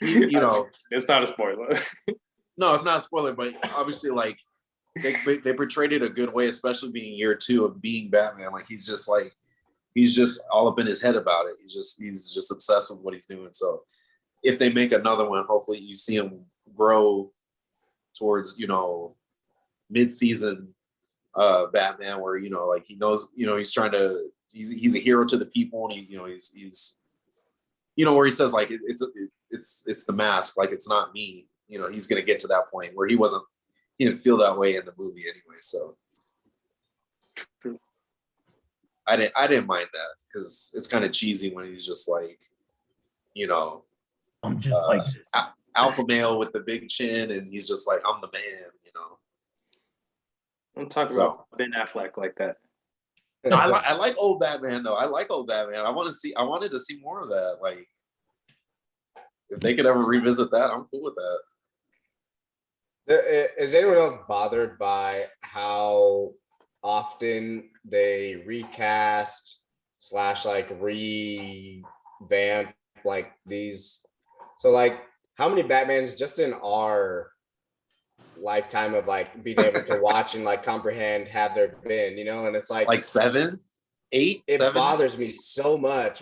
good. you know, It's not a spoiler. no, it's not a spoiler, but obviously, like they portrayed it a good way, especially being year 2 of being Batman. Like he's just all up in his head about it. He's just obsessed with what he's doing. So if they make another one, hopefully you see him grow towards, you know, mid-season Batman, where, you know, like he knows, you know, he's a hero to the people, and he, you know, he's you know, where he says like it's the mask, like it's not me. You know, he's gonna get to that point where he didn't feel that way in the movie anyway. So I didn't mind that, because it's kind of cheesy when he's just like, you know, I'm just like alpha male with the big chin, and he's just like, I'm the man, you know. Don't talk about Ben Affleck like that. No, I like old Batman though. I like old Batman. I wanted to see more of that. Like, if they could ever revisit that, I'm cool with that. Is anyone else bothered by how often they recast / like revamp like these? So like, how many Batmans just in our lifetime of like being able to watch and like comprehend have there been, you know? And it's like 7, 8. It 7? bothers me so much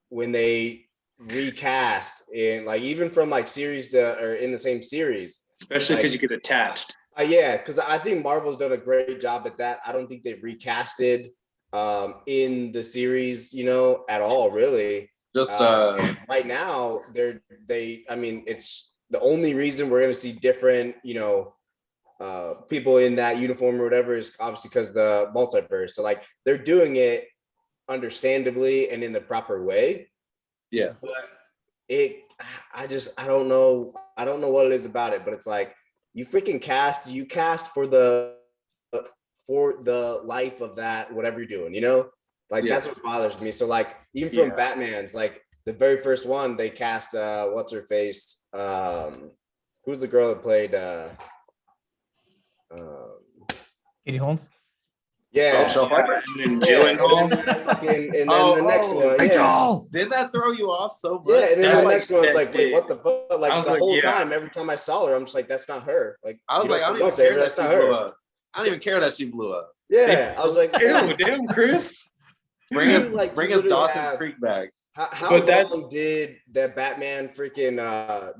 when they recast in, like, even from like series to, or in the same series, Especially because like, you get attached. yeah, because I think Marvel's done a great job at that. I don't think they've recasted in the series, you know, at all, really. Just right now, I mean, it's the only reason we're gonna see different, you know, people in that uniform or whatever is obviously because the multiverse. So like they're doing it understandably and in the proper way. yeah. But I don't know what it is about it, but it's like you cast for the life of that, whatever you're doing, you know, like that's what bothers me. So like even from Batman's, like the very first one, they cast what's her face, who's the girl that played Katie Holmes. yeah, And then Gyllenhaal. and then the next one, Didn't that throw you off so much? yeah, and then That the was- next one, it's that like, wait, did. what the fuck? Like I was the like, whole yeah. time, every time I saw her, I'm just like, that's not her. Like I was you like, I don't don't even say care her, that that's she not blew her. up. I don't even care that she blew up. Yeah, I was like, Ew, damn, Chris. Bring us Like, bring you us literally Dawson's have- Creek back. How But that's- long did that Batman freaking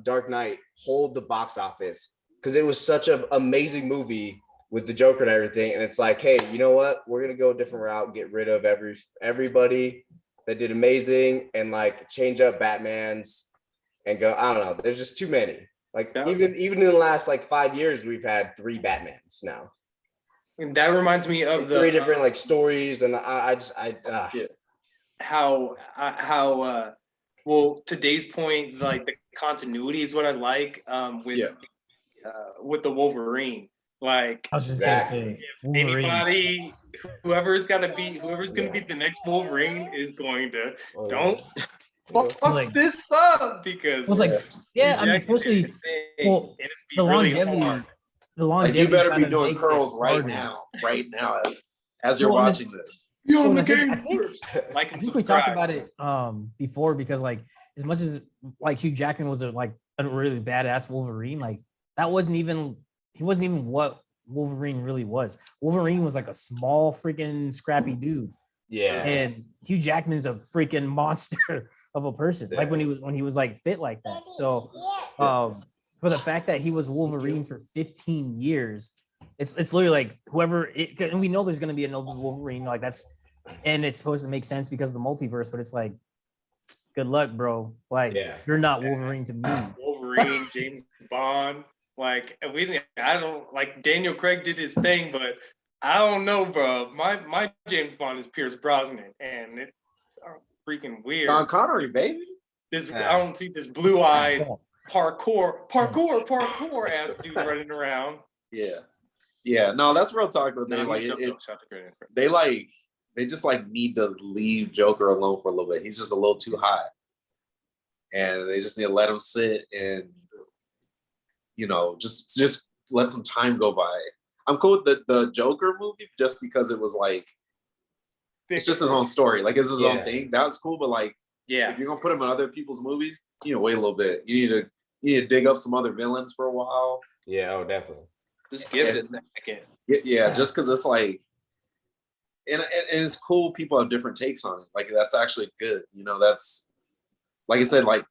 Dark Knight hold the box office? Because it was such an amazing movie with the Joker and everything. And it's like, hey, you know what? We're gonna go a different route, get rid of everybody that did amazing, and like change up Batman's and go. I don't know. There's just too many. Like Yeah. even in the last like 5 years, we've had 3 Batmans now. And that reminds me of the 3 different like stories, and I Yeah. how well, to Dave's point, like the continuity is what I like with the Wolverine. Like I was just Exactly. gonna say Wolverine. whoever's gonna be the next Wolverine is going to don't fuck Like- this up, because It was like, yeah, I mean, Jack is especially insane, well, and it's the really longevity. hard. The Like, longevity. you better be kinda doing makes it curls right harder. now, as you're Well, and watching this. Be on Well, the I think- game I think- first. Like I and think we talked subscribe. about it before, because like as much as like Hugh Jackman was a really badass Wolverine, like he wasn't even what Wolverine really was. Wolverine was like a small freaking scrappy dude, yeah. and Hugh Jackman's a freaking monster of a person, like when he was like fit like that. So for the fact that he was Wolverine for 15 years, it's literally like whoever it, and we know there's going to be another Wolverine, like that's, and it's supposed to make sense because of the multiverse, but it's like, good luck, bro. Like you're not Wolverine to me. Wolverine, James Bond, like I don't like Daniel Craig did his thing, but I don't know, bro. My James Bond is Pierce Brosnan, and it's freaking weird. Sean Connery, baby. I don't see this blue-eyed parkour ass dude running around. Yeah. No, that's real talk though. They just like need to leave Joker alone for a little bit. He's just a little too hot, and they just need to let him sit and just let some time go by. I'm cool with the Joker movie just because it was like it's just his own story, like it's his own thing. That was cool, but like if you're gonna put him in other people's movies, you wait a little bit. You need to dig up some other villains for a while. Yeah, oh definitely. Just give it a second. Yeah, just because it's like, and it's cool. People have different takes on it. Like that's actually good. That's like I said, like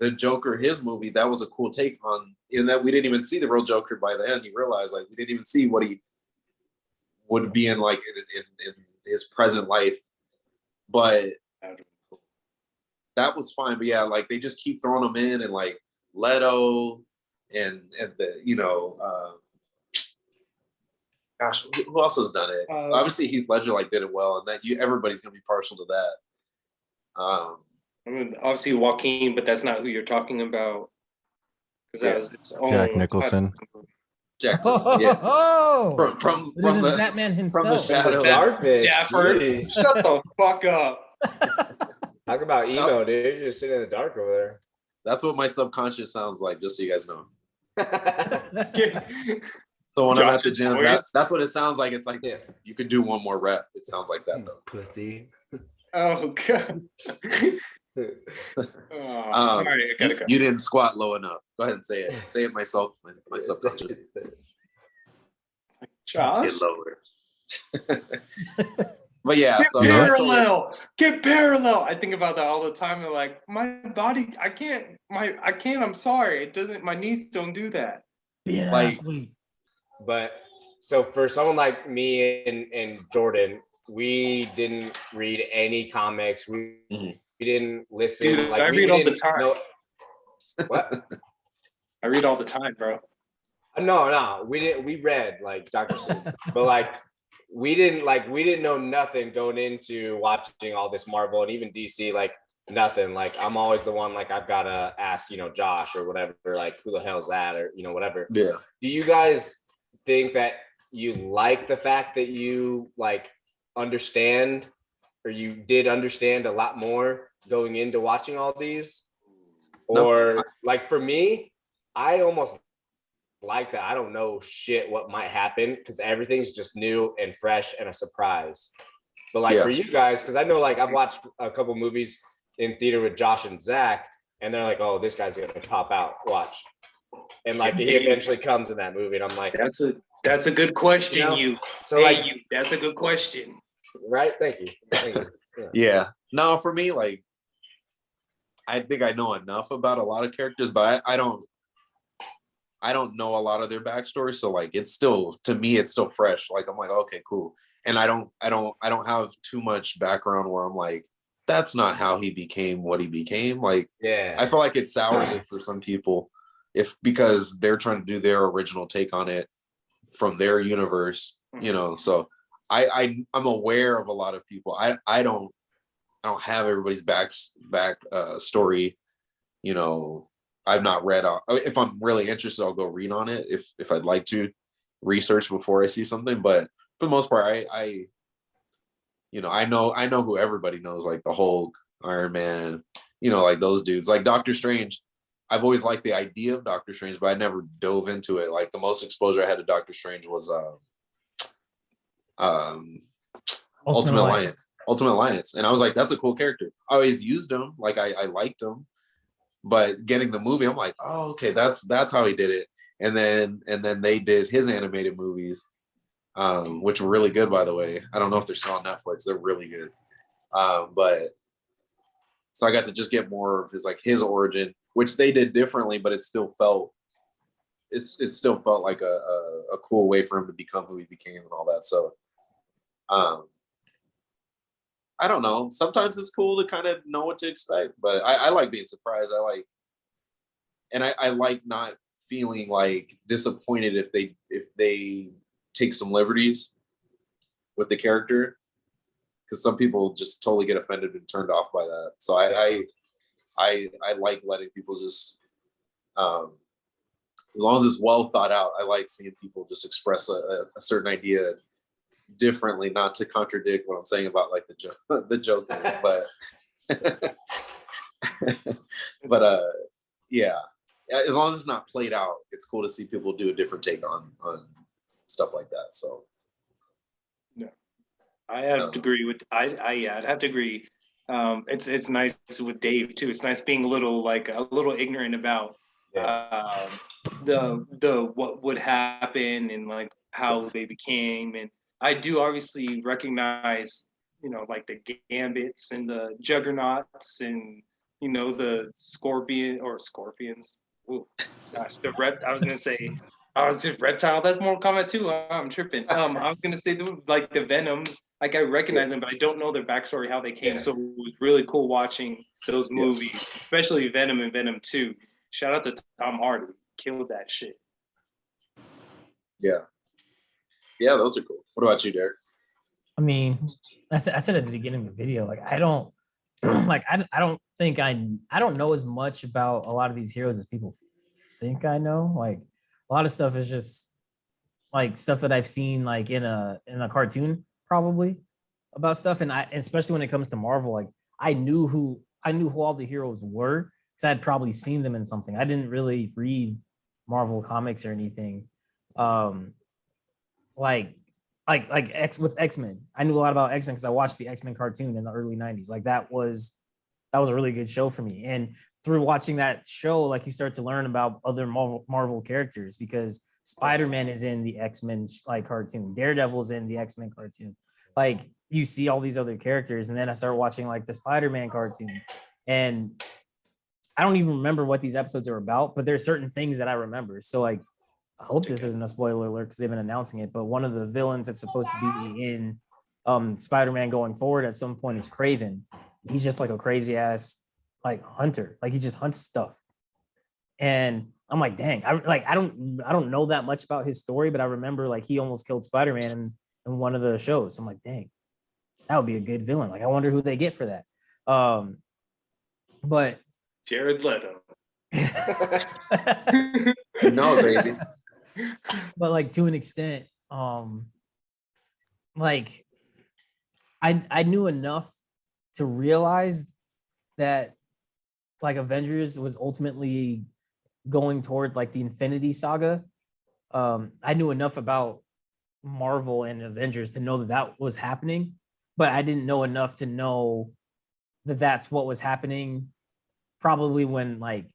the Joker, his movie, that was a cool take on. In that we didn't even see the real Joker by the end. You realize like we didn't even see what he would be in like in his present life, but that was fine. But yeah, like they just keep throwing him in, and like Leto and the gosh, who else has done it? Obviously Heath Ledger like did it well, and that everybody's gonna be partial to that. I mean, obviously Joaquin, but that's not who you're talking about. That was its own Jack Nicholson. Jack Nicholson, yeah. From the Batman himself. From the shadows. Darkness. Stafford, shut the fuck up. Talk about emo, dude. You're just sitting in the dark over there. That's what my subconscious sounds like, just so you guys know. So when I'm at the gym, that's what it sounds like. It's like you could do one more rep. It sounds like that though. Pussy. Oh god. All right, I gotta go. You didn't squat low enough. Go ahead and say it. Say it myself. My subconscious. Josh. Get lower. But yeah, get parallel. I think about that all the time. And like my body, I can't. I'm sorry. It doesn't. My knees don't do that. Yeah. Like, but so for someone like me and Jordan, we didn't read any comics. We didn't listen. Dude, like I read all the time. What? I read all the time, bro. No, we didn't. We read like Dr. Seuss, but like we didn't know nothing going into watching all this Marvel and even DC. Like nothing. Like I'm always the one. Like I've gotta ask, Josh or whatever. Like who the hell's that or whatever. Yeah. Do you guys think that you like the fact that you like understand, or you did understand a lot more going into watching all these? Or like for me, I almost like that. I don't know shit what might happen because everything's just new and fresh and a surprise. But like for you guys, because I know like I've watched a couple movies in theater with Josh and Zach, and they're like, oh, this guy's gonna top out, watch. And like he eventually comes in that movie, and I'm like, that's a good question. That's a good question. Right? Thank you. Yeah. No, for me, like I think I know enough about a lot of characters, but I don't know a lot of their backstory. So like it's still, to me, it's still fresh. Like I'm like, okay, cool. And I don't have too much background where I'm like, that's not how he became what he became. Like, I feel like it sours it for some people because they're trying to do their original take on it from their universe, so I'm aware of a lot of people. I don't have everybody's back story. I've not read. If I'm really interested, I'll go read on it. If I'd like to research before I see something, but for the most part, I know who everybody knows, like the Hulk, Iron Man, like those dudes, like Doctor Strange. I've always liked the idea of Doctor Strange, but I never dove into it. Like the most exposure I had to Doctor Strange was Ultimate Alliance. And I was like, that's a cool character. I always used him. Like I liked him, but getting the movie, I'm like, oh, okay, that's how he did it. And then they did his animated movies, which were really good, by the way. I don't know if they're still on Netflix. They're really good. But So I got to just get more of his origin, which they did differently, but it still felt like a cool way for him to become who he became and all that. So I don't know. Sometimes it's cool to kind of know what to expect, but I like being surprised. I like not feeling like disappointed if they take some liberties with the character, because some people just totally get offended and turned off by that. So I like letting people just as long as it's well thought out. I like seeing people just express a certain idea differently, not to contradict what I'm saying about like the joke, but but yeah, as long as it's not played out, it's cool to see people do a different take on stuff like that. So yeah, I have to agree with I'd have to agree. It's nice with Dave too. It's nice being a little ignorant about the what would happen and like how they became. And I do obviously recognize, like the Gambits and the Juggernauts and the Scorpions. Ooh, gosh, I was gonna say, I was just Reptile. That's Mortal Kombat 2. I'm tripping. I was gonna say the Venoms. Like I recognize them, but I don't know their backstory, how they came. So it was really cool watching those movies, especially Venom and Venom 2. Shout out to Tom Hardy, killed that shit. Yeah, those are cool. What about you, Derek? I mean, I said at the beginning of the video, like I don't like I don't think I don't know as much about a lot of these heroes as people think I know. Like a lot of stuff is just like stuff that I've seen like in a cartoon probably about stuff, and especially when it comes to Marvel, like I knew who all the heroes were because I'd probably seen them in something. I didn't really read Marvel comics or anything. Like X-Men. I knew a lot about X-Men because I watched the X-Men cartoon in the early 90s. Like that was a really good show for me. And through watching that show, like you start to learn about other Marvel characters, because Spider-Man is in the X-Men like cartoon. Daredevil's in the X-Men cartoon. Like you see all these other characters, and then I started watching like the Spider-Man cartoon. And I don't even remember what these episodes are about, but there's certain things that I remember. So like I hope this isn't a spoiler alert because they've been announcing it, but one of the villains that's supposed to be in Spider-Man going forward at some point is Kraven. He's just like a crazy ass like hunter. Like he just hunts stuff. And I'm like, dang, I don't know that much about his story, but I remember like he almost killed Spider-Man in one of the shows. So I'm like, dang, that would be a good villain. Like I wonder who they get for that. But Jared Leto. No, baby. But like to an extent, like I knew enough to realize that like Avengers was ultimately going toward like the Infinity Saga. I knew enough about Marvel and Avengers to know that was happening, but I didn't know enough to know that that's what was happening. Probably when like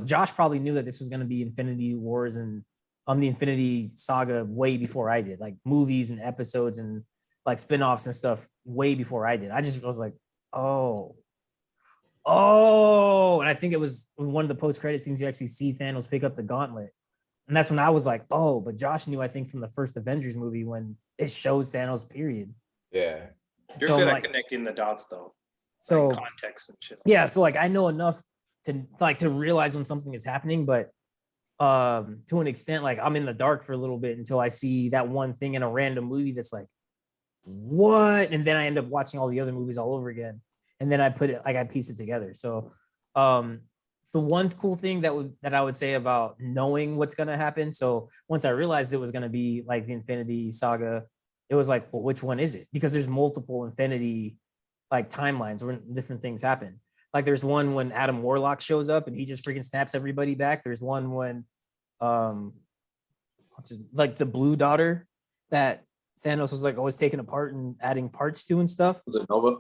Josh probably knew that this was going to be Infinity Wars and the Infinity Saga way before I did, like movies and episodes and like spinoffs and stuff way before I did. I just was like, oh, and I think it was one of the post-credit scenes you actually see Thanos pick up the gauntlet. And that's when I was like, oh, but Josh knew, I think, from the first Avengers movie when it shows Thanos, period. Yeah. You're So good I'm at like, connecting the dots though. so Like context and shit. yeah, so like I know enough to realize when something is happening, but to an extent, like I'm in the dark for a little bit until I see that one thing in a random movie that's like, what? And then I end up watching all the other movies all over again. And then I piece it together. So the one cool thing that I would say about knowing what's gonna happen. So once I realized it was gonna be like the Infinity Saga, it was like, well, which one is it? Because there's multiple Infinity like timelines where different things happen. Like there's one when Adam Warlock shows up and he just freaking snaps everybody back. There's one when like the blue daughter that Thanos was like always taking apart and adding parts to and stuff. Was it Nova?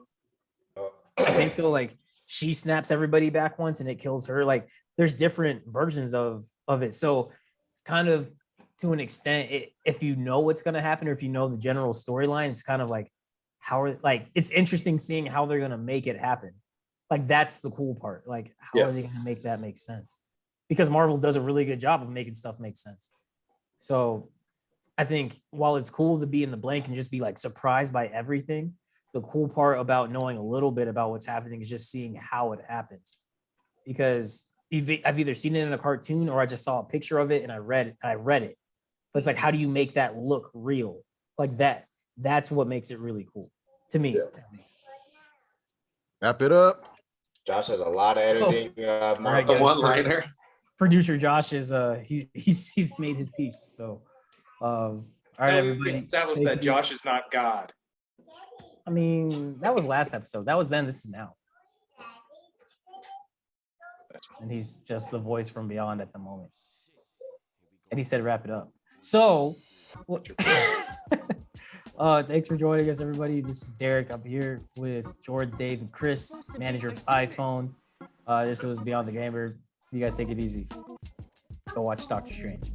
I think so. Like she snaps everybody back once and it kills her. Like there's different versions of it. So kind of to an extent, if you know what's going to happen or if you know the general storyline, it's kind of like it's interesting seeing how they're going to make it happen. Like that's the cool part. Like how Yeah. are they gonna make that make sense? Because Marvel does a really good job of making stuff make sense. So I think while it's cool to be in the blank and just be like surprised by everything, the cool part about knowing a little bit about what's happening is just seeing how it happens. Because I've either seen it in a cartoon or I just saw a picture of it and I read it. But it's like, how do you make that look real? Like that. That's what makes it really cool to me. Yeah. At least. Wrap it up. Josh has a lot of editing. All right, The guys. one liner. Producer Josh is he's made his piece. So all right, No, everybody. we established Thank that you. Josh is not God. I mean, that was last episode. That was then. This is now. And he's just the voice from beyond at the moment. And he said, "Wrap it up." So, thanks for joining us, everybody. This is Derek. I'm here with Jordan, Dave, and Chris, manager of iPhone. This was Beyond the Gamer. You guys take it easy. Go watch Doctor Strange.